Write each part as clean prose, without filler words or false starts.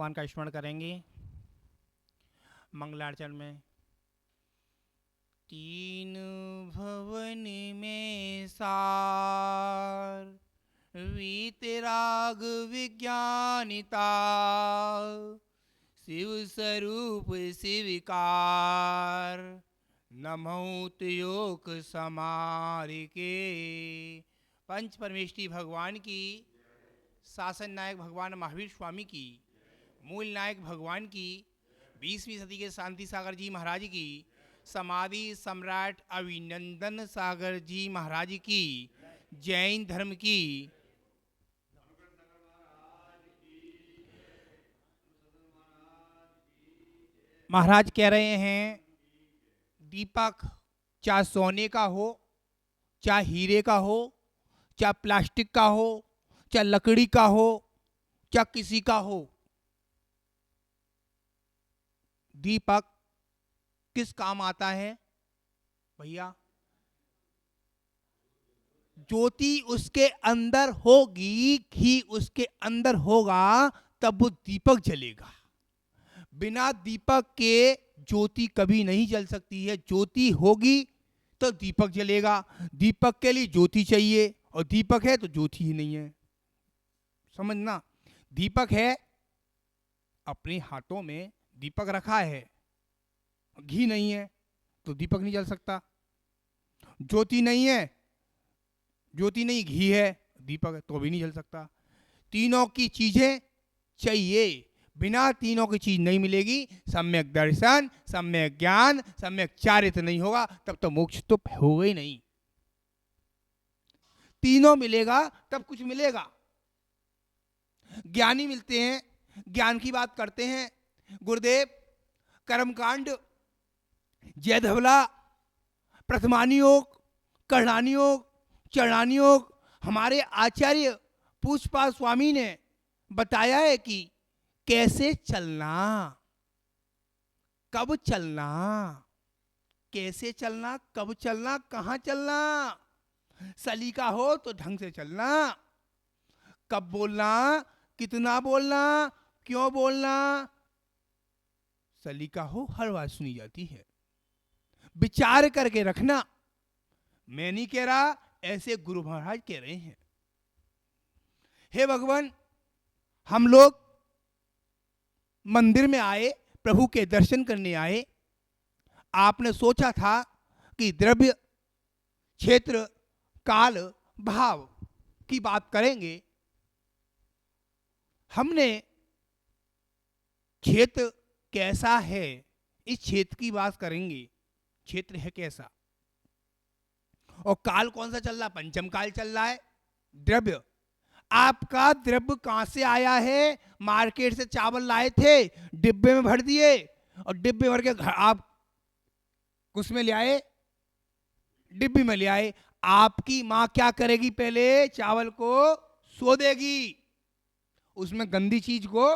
भगवान का स्मरण करेंगे मंगलाचरण में। तीन भवन में सार, वीतराग विज्ञानिता, शिव स्वरूप शिविकार, नमोत योग समारि के। पंच परमेष्टि भगवान की, शासन नायक भगवान महावीर स्वामी की, मूल नायक भगवान की, 20वीं सदी के शांति सागर जी महाराज की, समाधि सम्राट अभिनंदन सागर जी महाराज की, जैन धर्म की। महाराज कह रहे हैं दीपक चाहे सोने का हो, चाहे हीरे का हो, चाहे प्लास्टिक का हो, चाहे लकड़ी का हो, चाहे किसी का हो, दीपक किस काम आता है भैया? ज्योति उसके अंदर होगी, घी उसके अंदर होगा, तब वो दीपक जलेगा। बिना दीपक के ज्योति कभी नहीं जल सकती है। ज्योति होगी तो दीपक जलेगा। दीपक के लिए ज्योति चाहिए, और दीपक है तो ज्योति ही नहीं है। समझना, दीपक है, अपने हाथों में दीपक रखा है, घी नहीं है तो दीपक नहीं जल सकता। ज्योति नहीं है, ज्योति नहीं, घी है, दीपक है तो भी नहीं जल सकता। तीनों की चीजें चाहिए, बिना तीनों की चीज नहीं मिलेगी। सम्यक दर्शन, सम्यक ज्ञान, सम्यक चारित्र नहीं होगा, तब तो मोक्ष तो होगा ही नहीं। तीनों मिलेगा तब कुछ मिलेगा। ज्ञानी मिलते हैं, ज्ञान की बात करते हैं। गुरुदेव कर्मकांड, जय धवला, प्रथमानी योग, करणानी योग, चरणानी योग, हमारे आचार्य पूछपा स्वामी ने बताया है कि कैसे चलना, कब चलना, कैसे चलना, कब चलना, कहां चलना। सलीका हो तो ढंग से चलना, कब बोलना, कितना बोलना, क्यों बोलना, सलीका हो, हर बात सुनी जाती है। विचार करके रखना। मैं नहीं कह रहा, ऐसे गुरु महाराज कह रहे हैं। हे भगवान, हम लोग मंदिर में आए, प्रभु के दर्शन करने आए। आपने सोचा था कि द्रव्य, क्षेत्र, काल, भाव की बात करेंगे। हमने क्षेत्र कैसा है, इस क्षेत्र की बात करेंगे। क्षेत्र है कैसा, और काल कौन सा चल रहा, पंचम काल चल रहा है। द्रव्य, आपका द्रव्य कहां से आया है? मार्केट से चावल लाए थे, डिब्बे में भर दिए, और डिब्बे भर के आप कुछ में ले आए, डिब्बी में ले आए। आपकी मां क्या करेगी? पहले चावल को सो देगी, उसमें गंदी चीज को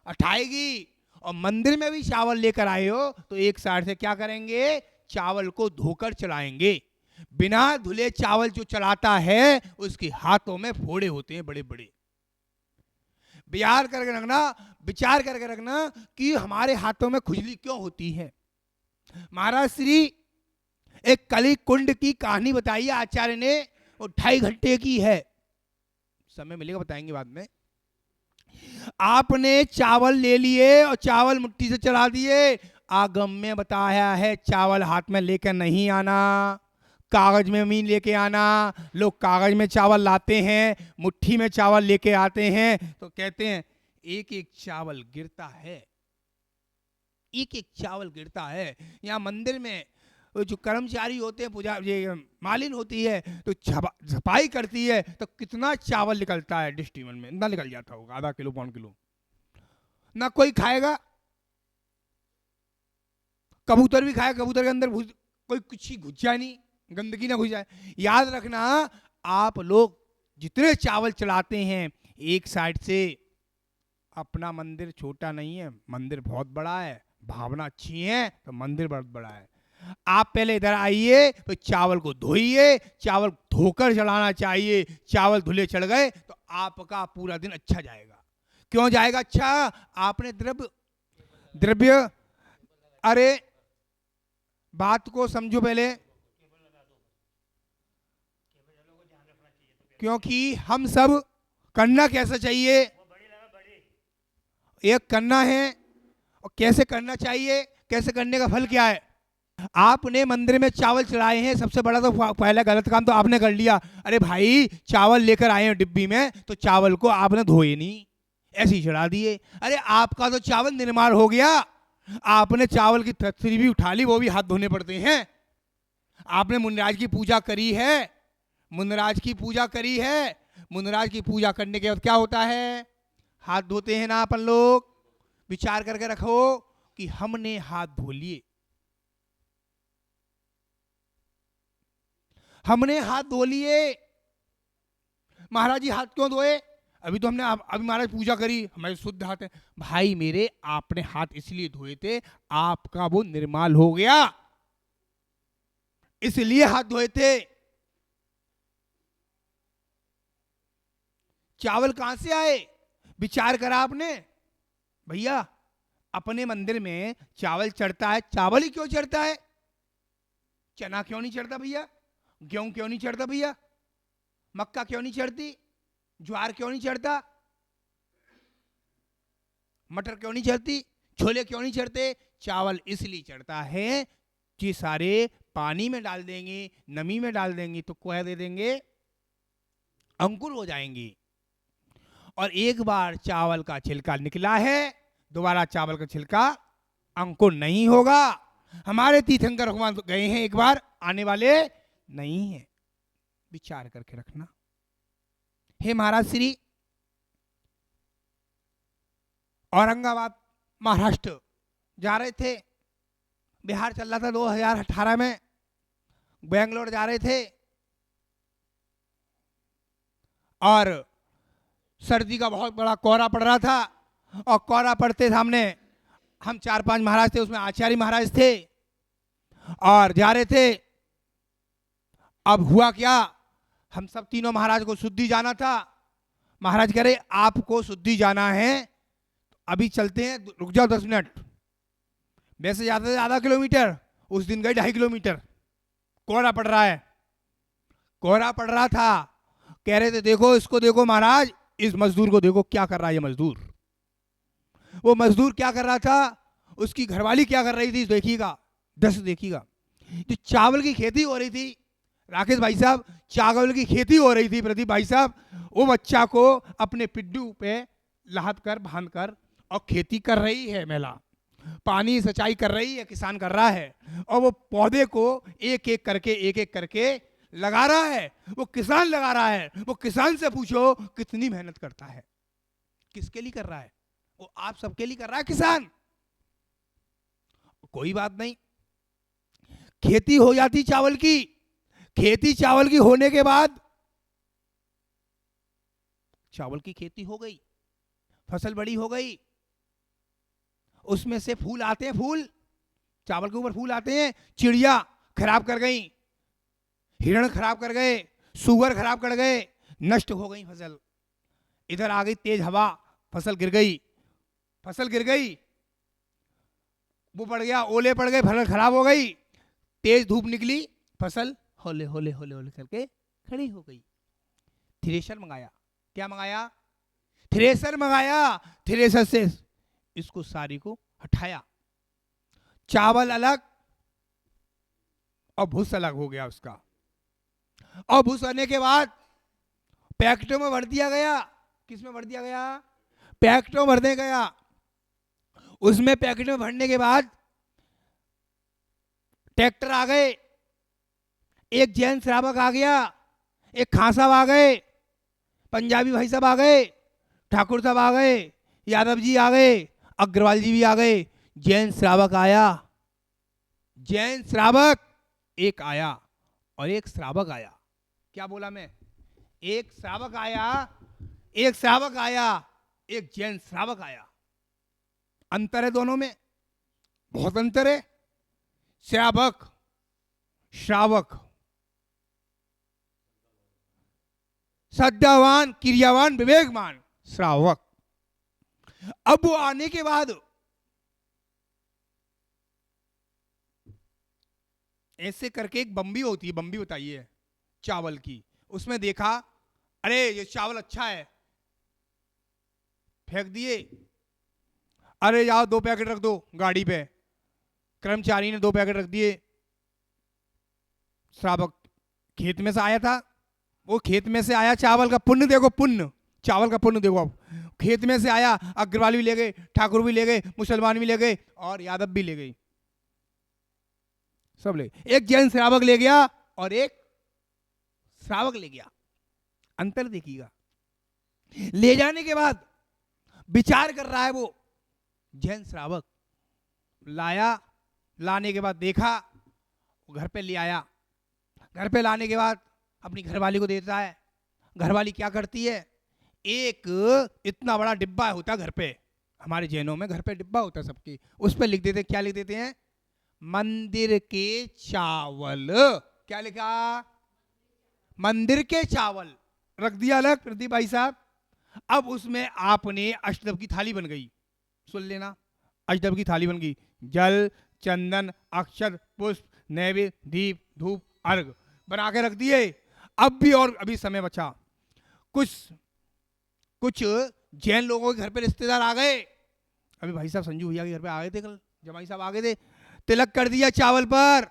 हटाएगी। और मंदिर में भी चावल लेकर आए हो तो एक साइड से क्या करेंगे? चावल को धोकर चढ़ाएंगे। बिना धुले चावल जो चढ़ाता है उसके हाथों में फोड़े होते हैं बड़े बड़े। विचार करके रखना कि हमारे हाथों में खुजली क्यों होती है। महाराज श्री एक कली कुंड की कहानी बताई आचार्य ने, वो 2.5 घंटे की है, समय मिलेगा बताएंगे बाद में। आपने चावल ले लिए और चावल मुट्ठी से चढ़ा दिए। आगम में बताया है चावल हाथ में लेकर नहीं आना, कागज में भी लेके आना। लोग कागज में चावल लाते हैं, मुट्ठी में चावल लेके आते हैं, तो कहते हैं एक एक चावल गिरता है, एक एक चावल गिरता है। यहाँ मंदिर में जो कर्मचारी होते हैं, पूजा ये मालिन होती है, तो झपाई करती है तो कितना चावल निकलता है डिस्टीमन में, ना निकल जाता होगा, आधा किलो, 1.5 किलो। ना कोई खाएगा, कबूतर भी खाएगा, कबूतर के अंदर कोई कुछ ही घुस जाए नहीं, गंदगी ना घुस जाए। याद रखना, आप लोग जितने चावल चढ़ाते हैं, एक साइड से अपना मंदिर छोटा नहीं है, मंदिर बहुत बड़ा है, भावना अच्छी है तो मंदिर बहुत बड़ा है। आप पहले इधर आइए तो चावल को धोइए, चावल धोकर चढ़ाना चाहिए। चावल धुले चढ़ गए तो आपका पूरा दिन अच्छा जाएगा। क्यों जाएगा? अच्छा, आपने द्रव्य द्रव्य अरे बात को समझो पहले, क्योंकि हम सब करना कैसा चाहिए, एक करना है और कैसे करना चाहिए, कैसे करने का फल क्या है। आपने मंदिर में चावल चढ़ाए हैं, सबसे बड़ा तो पहला गलत काम तो आपने कर लिया। अरे भाई, चावल लेकर आए हैं डिब्बी में, तो चावल को आपने धोए नहीं, ऐसे ही चढ़ा दिए। अरे आपका तो चावल निर्माण हो गया, आपने चावल की तस्वीर भी उठा ली, वो भी हाथ धोने पड़ते हैं। आपने मुनराज की पूजा करी है, मुनराज की पूजा करी है, मुनराज की पूजा करने के बाद क्या होता है? हाथ धोते हैं ना अपन लोग। विचार करके रखो कि हमने हाथ धो लिए, हमने हाथ धो लिए। महाराज जी हाथ क्यों धोए? अभी तो हमने अभी महाराज पूजा करी, हमारे शुद्ध हाथ है। भाई मेरे, आपने हाथ इसलिए धोए थे, आपका वो निर्माल हो गया, इसलिए हाथ धोए थे। चावल कहां से आए? विचार करा आपने? भैया, अपने मंदिर में चावल चढ़ता है, चावल ही क्यों चढ़ता है? चना क्यों नहीं चढ़ता भैया? गेहूं क्यों नहीं चढ़ता भैया? मक्का क्यों नहीं चढ़ती? ज्वार क्यों नहीं चढ़ता? मटर क्यों नहीं चढ़ती? छोले क्यों नहीं चढ़ते? चावल इसलिए चढ़ता है कि सारे पानी में डाल देंगे, नमी में डाल देंगे तो क्या दे देंगे? अंकुर हो जाएंगे। और एक बार चावल का छिलका निकला है, दोबारा चावल का छिलका अंकुर नहीं होगा। हमारे तीर्थंकर भगवान तो गए हैं, एक बार आने वाले नहीं है। विचार करके रखना। हे महाराज श्री, औरंगाबाद महाराष्ट्र जा रहे थे, बिहार चल रहा था 2018 में, बेंगलोर जा रहे थे और सर्दी का बहुत बड़ा कोहरा पड़ रहा था। और कोहरा पड़ते सामने हम 4-5 महाराज थे, उसमें आचार्य महाराज थे और जा रहे थे। अब हुआ क्या, हम सब तीनों महाराज को शुद्धि जाना था। महाराज कह रहे आपको शुद्धि जाना है, अभी चलते हैं, रुक जाओ 10 मिनट। वैसे ज्यादा से आधा किलोमीटर, उस दिन गए 2.5 किलोमीटर। कोहरा पड़ रहा है, कोहरा पड़ रहा था। कह रहे थे देखो इसको, देखो महाराज, इस मजदूर को देखो क्या कर रहा है ये मजदूर। वो मजदूर क्या कर रहा था, उसकी घरवाली क्या कर रही थी, देखिएगा, दृश्य देखिएगा। जो चावल की खेती हो रही थी, राकेश भाई साहब, चावल की खेती हो रही थी प्रदीप भाई साहब, वो बच्चा को अपने पिड्डू पे लाद कर बांध कर और खेती कर रही है महिला, पानी सिंचाई कर रही है, किसान कर रहा है, और वो पौधे को एक एक करके लगा रहा है। वो किसान लगा रहा है। वो किसान से पूछो कितनी मेहनत करता है, किसके लिए कर रहा है? वो आप सबके लिए कर रहा है किसान। कोई बात नहीं, खेती हो जाती चावल की, खेती चावल की होने के बाद चावल की खेती हो गई, फसल बड़ी हो गई, उसमें से फूल आते हैं, फूल चावल के ऊपर फूल आते हैं, चिड़िया खराब कर गई, हिरण खराब कर गए, सुअर खराब कर गए, नष्ट हो गई फसल। इधर आ गई तेज हवा, फसल गिर गई, फसल गिर गई, वो पड़ गया, ओले पड़ गए, फसल खराब हो गई, तेज धूप निकली, फसल होले होले होले होले करके खड़ी हो गई। थ्रेशर मंगाया, क्या मंगाया? थ्रेशर मंगाया, थ्रेशर से इसको सारी को हटाया, चावल अलग और भूस अलग हो गया उसका। और भूस होने के बाद पैकेटों में भर दिया गया। किस में भर दिया गया? पैकेटों में भर दिया गया। उसमें पैकेट में भरने के बाद ट्रैक्टर आ गए, एक जैन श्रावक आ गया, एक खां साहब आ गए, पंजाबी भाई साहब आ गए, ठाकुर साहब आ गए, यादव जी आ गए, अग्रवाल जी भी आ गए, जैन श्रावक आया। जैन श्रावक एक आया और एक श्रावक आया। क्या बोला मैं? एक श्रावक आया, एक श्रावक आया, एक जैन श्रावक आया। अंतर है दोनों में, बहुत अंतर है। श्रावक, श्रावक श्रद्धावान, क्रियावान, विवेकवान, श्रावक। अब वो आने के बाद ऐसे करके एक बम्बी होती है, बम्बी बताइए चावल की, उसमें देखा अरे ये चावल अच्छा है, फेंक दिए। अरे जाओ 2 पैकेट रख दो गाड़ी पे, कर्मचारी ने 2 पैकेट रख दिए। श्रावक खेत में से आया था, वो खेत में से आया, चावल का पुण्य देखो, पुण्य चावल का पुण्य देखो। अब खेत में से आया, अग्रवाल भी ले गए, ठाकुर भी ले गए, मुसलमान भी ले गए और यादव भी ले गए, सब ले। एक जैन श्रावक ले गया और एक श्रावक ले गया। अंतर देखिएगा। ले जाने के बाद विचार कर रहा है वो जैन श्रावक, लाया, लाने के बाद देखा, घर पे ले आया, घर पे लाने के बाद अपनी घरवाली को देता है। घरवाली क्या करती है, एक इतना बड़ा डिब्बा होता है घर पे, हमारे जैनों में घर पे डिब्बा होता है सबके, उस पर लिख देते, क्या लिख देते हैं, मंदिर के चावल। क्या लिखा, मंदिर के चावल, रख दिया अलग, प्रदीप भाई साहब। अब उसमें आपने अष्टदव की थाली बन गई, सुन लेना, अष्टदव की थाली बन गई, जल चंदन अक्षत पुष्प नैवेद्य दीप धूप अर्घ बना के रख दिए। अब भी और अभी समय बचा, कुछ जैन लोगों के घर पे रिश्तेदार आ गए। अभी भाई साहब संजू भैया के घर पे आ गए थे, कल जमाई साहब आ गए थे, तिलक कर दिया चावल पर,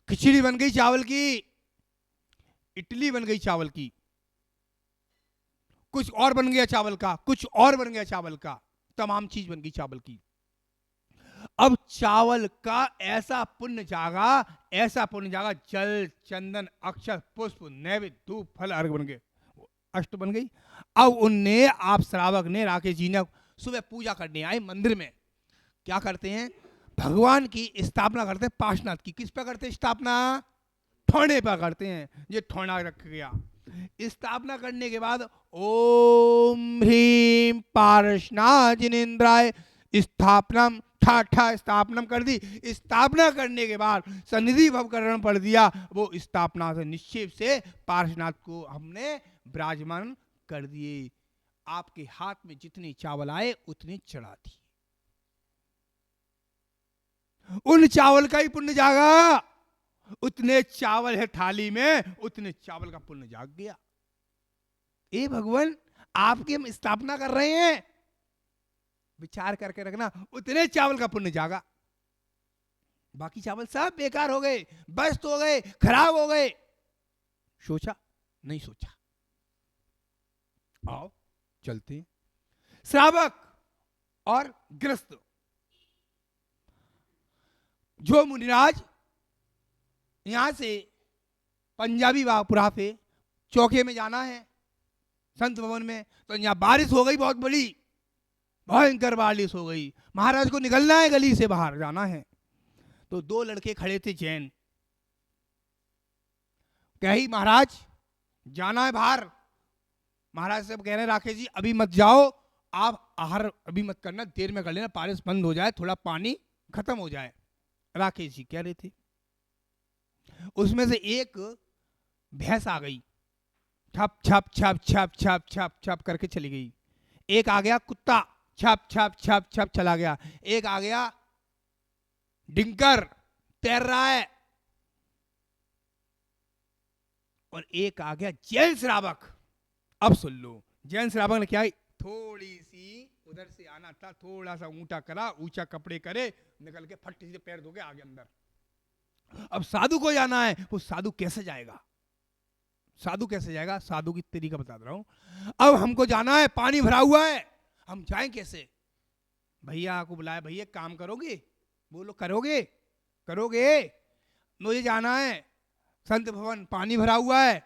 खिचड़ी बन गई चावल की, इडली बन गई चावल की, कुछ और बन गया चावल का, कुछ और बन गया चावल का, तमाम चीज बन गई चावल की। अब चावल का ऐसा पुण्य जागा, ऐसा पुण्य जागा, जल चंदन अक्षत पुष्प नैवेद्य धूप फल अर्घ बन गए, अष्ट बन गई। अब उनने, आप श्रावक ने, राकेश जी ने सुबह पूजा करने आए मंदिर में। क्या करते हैं, भगवान की स्थापना करते हैं पार्श्वनाथ की। किस पे करते हैं स्थापना, ठोने पर करते हैं, ये ठोना रख गया। स्थापना करने के बाद ओम ह्रीम पार्श्वनाथ जिनेन्द्राय स्थापनम, ठा ठा स्थापनम कर दी। स्थापना करने के बाद सन्निधि भवकरण पढ़ दिया, वो स्थापना से निश्चय से पार्श्वनाथ को हमने विराजमान कर दिए। आपके हाथ में जितने चावल आए उतने चढ़ा दिए, उन चावल का ही पुण्य जागा, उतने चावल है थाली में, उतने चावल का पुण्य जाग गया। ए भगवान, आपकी हम स्थापना कर रहे हैं, विचार करके रखना, उतने चावल का पुण्य जागा, बाकी चावल सब बेकार हो गए, बस्त हो गए, खराब हो गए। सोचा नहीं सोचा, आओ चलते हैं। श्रावक और गृहस्थ, जो मुनिराज यहां से पंजाबी बागपुरा से चौके में जाना है संत भवन में, तो यहां बारिश हो गई, बहुत बड़ी भयंकर बारिश हो गई, महाराज को निकलना है, गली से बाहर जाना है। तो 2 लड़के खड़े थे जैन, कही महाराज जाना है बाहर। महाराज से कह रहे राकेश जी अभी मत जाओ, आप आहार अभी मत करना, देर में कर लेना, बारिश बंद हो जाए, थोड़ा पानी खत्म हो जाए। राकेश जी कह रहे थे। उसमें से एक भैंस आ गई, छप छप छप छप छप छप छप करके चली गई। एक आ गया कुत्ता, छप छप छप छप चला गया। एक आ गया डिंकर, तैर रहा है। और एक आ गया जैन श्रावक। अब सुन लो, जैन श्रावक ने क्या, थोड़ी सी उधर से आना था, थोड़ा सा ऊंचा करा, ऊंचा कपड़े करे, निकल के फट से पैर धो के आगे अंदर। अब साधु को जाना है, वो साधु कैसे जाएगा, साधु कैसे जाएगा, साधु की तरीका बता रहा हूं। अब हमको जाना है, पानी भरा हुआ है, हम जाएं कैसे। भैया को बुलाया, भैया काम करोगे, बोलो करोगे, करोगे, मुझे जाना है संत भवन, पानी भरा हुआ है।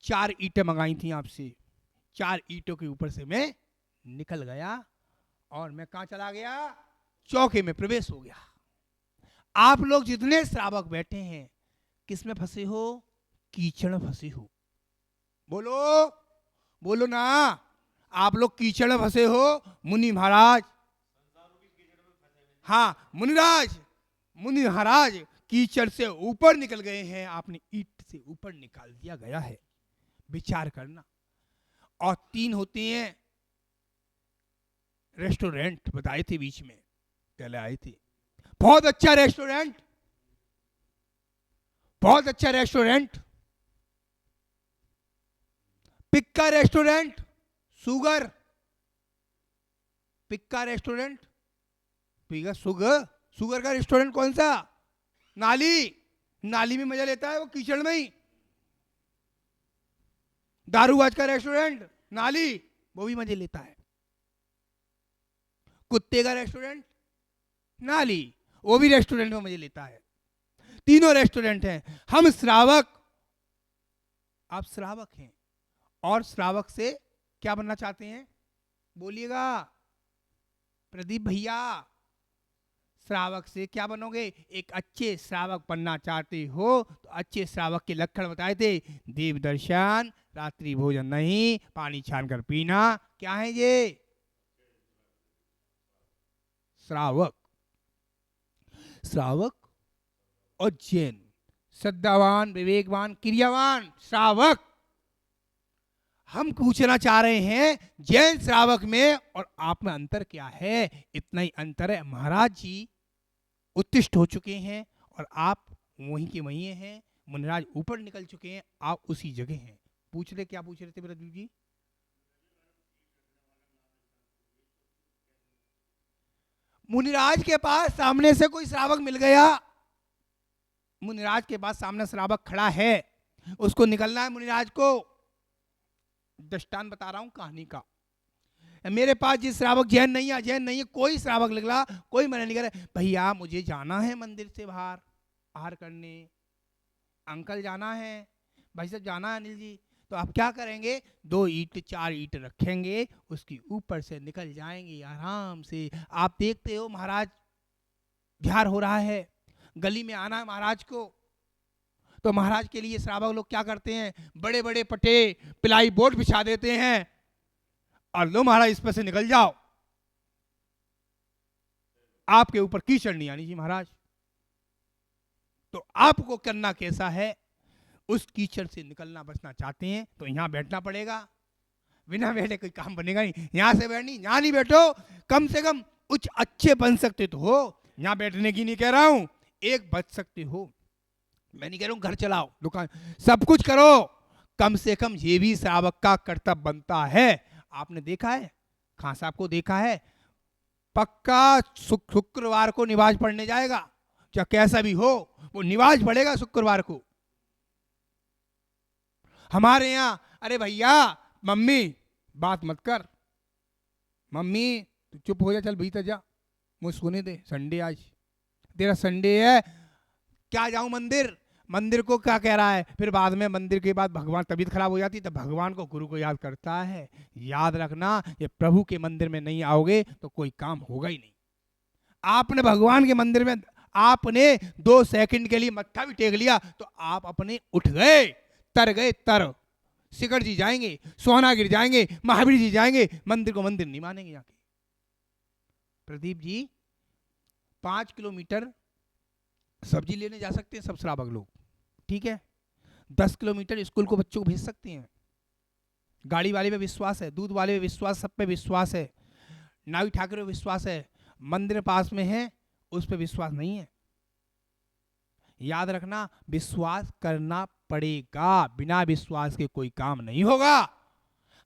4 ईंटें मंगाई थी आपसे, 4 ईंटों के ऊपर से मैं निकल गया और मैं कहां चला गया, चौके में प्रवेश हो गया। आप लोग जितने श्रावक बैठे हैं, किस में फंसे हो, कीचड़ में फंसे हो। बोलो बोलो ना, आप लोग कीचड़ में फंसे हो। मुनि महाराज, हाँ मुनिराज, मुनि महाराज कीचड़ से ऊपर निकल गए हैं, आपने ईंट से ऊपर निकाल दिया गया है। विचार करना। और 3 होते हैं रेस्टोरेंट, बताए थे बीच में, पहले आए थे। बहुत अच्छा रेस्टोरेंट, बहुत अच्छा रेस्टोरेंट, पिक्का रेस्टोरेंट, सुगर, पिक्का रेस्टोरेंट, पिक्का सुगर का रेस्टोरेंट कौन सा? नाली में मजा लेता है वो, कीचड़ में ही। दारूबाज का रेस्टोरेंट नाली, वो भी मजे लेता है। कुत्ते का रेस्टोरेंट नाली, वो भी रेस्टोरेंट में मजे लेता है। तीनों रेस्टोरेंट हैं। हम श्रावक, आप श्रावक हैं, और श्रावक से क्या बनना चाहते हैं? बोलिएगा प्रदीप भैया, श्रावक से क्या बनोगे? एक अच्छे श्रावक बनना चाहते हो तो अच्छे श्रावक के लक्षण बताए थे, देव दर्शन, रात्रि भोजन नहीं, पानी छान कर पीना। क्या है ये? श्रावक। श्रावक और जैन, श्रद्धावान, विवेकवान, क्रियावान श्रावक। हम पूछना चाह रहे हैं जैन श्रावक में और आप में अंतर क्या है? इतना ही अंतर है। महाराज जी उत्तिष्ठ हो चुके हैं और आप वहीं के वहीं हैं। मुनिराज ऊपर निकल चुके हैं, आप उसी जगह हैं। पूछ रहे, क्या पूछ रहे थे ब्रजू जी? मुनिराज के पास सामने से कोई श्रावक मिल गया, मुनिराज के पास सामने श्रावक खड़ा है, उसको निकलना है मुनिराज को। दृष्टांत बता रहा हूं कहानी का। मेरे पास जिस श्रावक जैन नहीं है, जैन नहीं है, कोई श्रावक निकला, कोई मना नहीं करे, भैया मुझे जाना है मंदिर से बाहर आहार करने, अंकल जाना है, भाई साहब जाना है अनिल जी, तो आप क्या करेंगे? 2 ईंट 4 ईंट रखेंगे, उसकी ऊपर से निकल जाएंगे आराम से। आप देखते हो महाराज बिहार हो रहा है, गली में आना है महाराज को, तो महाराज के लिए श्रावक लोग क्या करते हैं? बड़े बड़े पटे पिलाई बोर्ड बिछा देते हैं और लो महाराज इस पर से निकल जाओ, आपके ऊपर कीचड़ नहीं आनी जी महाराज। तो आपको करना कैसा है? उस कीचड़ से निकलना बचना चाहते हैं तो यहां बैठना पड़ेगा। बिना बैठे कोई काम बनेगा नहीं। यहां से बैठनी, यहां नहीं बैठो, कम से कम कुछ अच्छे बन सकते तो हो। यहां बैठने की नहीं कह रहा हूं, एक बच सकते हो। मैं नहीं कह रहा हूं घर चलाओ, दुकान, सब कुछ करो, कम से कम ये भी श्रावक का कर्तव्य बनता है। आपने देखा है, खान साहब को देखा है, पक्का शुक्रवार को निवाज पढ़ने जाएगा, चाहे कैसा भी हो, वो निवाज पढ़ेगा शुक्रवार को। हमारे यहां अरे भैया मम्मी बात मत कर, मम्मी तू चुप हो जा, चल भीतर जा, मुझे सोने दे, संडे आज तेरा संडे है, क्या जाऊं मंदिर? मंदिर को क्या कह रहा है? फिर बाद में मंदिर के बाद भगवान, तबीयत खराब हो जाती तो भगवान को, गुरु को याद करता है। याद रखना, ये प्रभु के मंदिर में नहीं आओगे तो कोई काम होगा ही नहीं। आपने भगवान के मंदिर में आपने 2 सेकंड के लिए मत्था भी टेक लिया तो आप अपने उठ गए, तर गए, तर शिखर जी जाएंगे, सोनागिर जाएंगे, महावीर जी जाएंगे, मंदिर को मंदिर नहीं मानेंगे जाके। प्रदीप जी 5 किलोमीटर सब्जी लेने जा सकते हैं सब श्रावक लोग, ठीक है? 10 किलोमीटर स्कूल को बच्चों को भेज सकते हैं। गाड़ी वाले पे विश्वास है, दूध वाले पे विश्वास, सब पे विश्वास है, नावी ठाकुर पे विश्वास है, मंदिर पास में है उस पे विश्वास नहीं है। याद रखना, विश्वास करना पड़ेगा, बिना विश्वास के कोई काम नहीं होगा।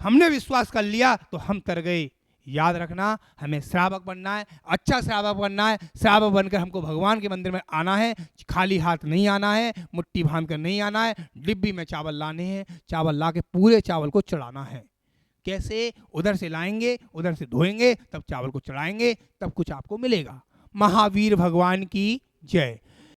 हमने विश्वास कर लिया तो हम तर गए। याद रखना, हमें श्रावक बनना है, अच्छा श्रावक बनना है। श्रावक बनकर हमको भगवान के मंदिर में आना है, खाली हाथ नहीं आना है, मुट्ठी बांध कर नहीं आना है, डिब्बी में चावल लाने हैं, चावल ला के पूरे चावल को चढ़ाना है। कैसे? उधर से लाएंगे, उधर से धोएंगे, तब चावल को चढ़ाएंगे, तब कुछ आपको मिलेगा। महावीर भगवान की जय।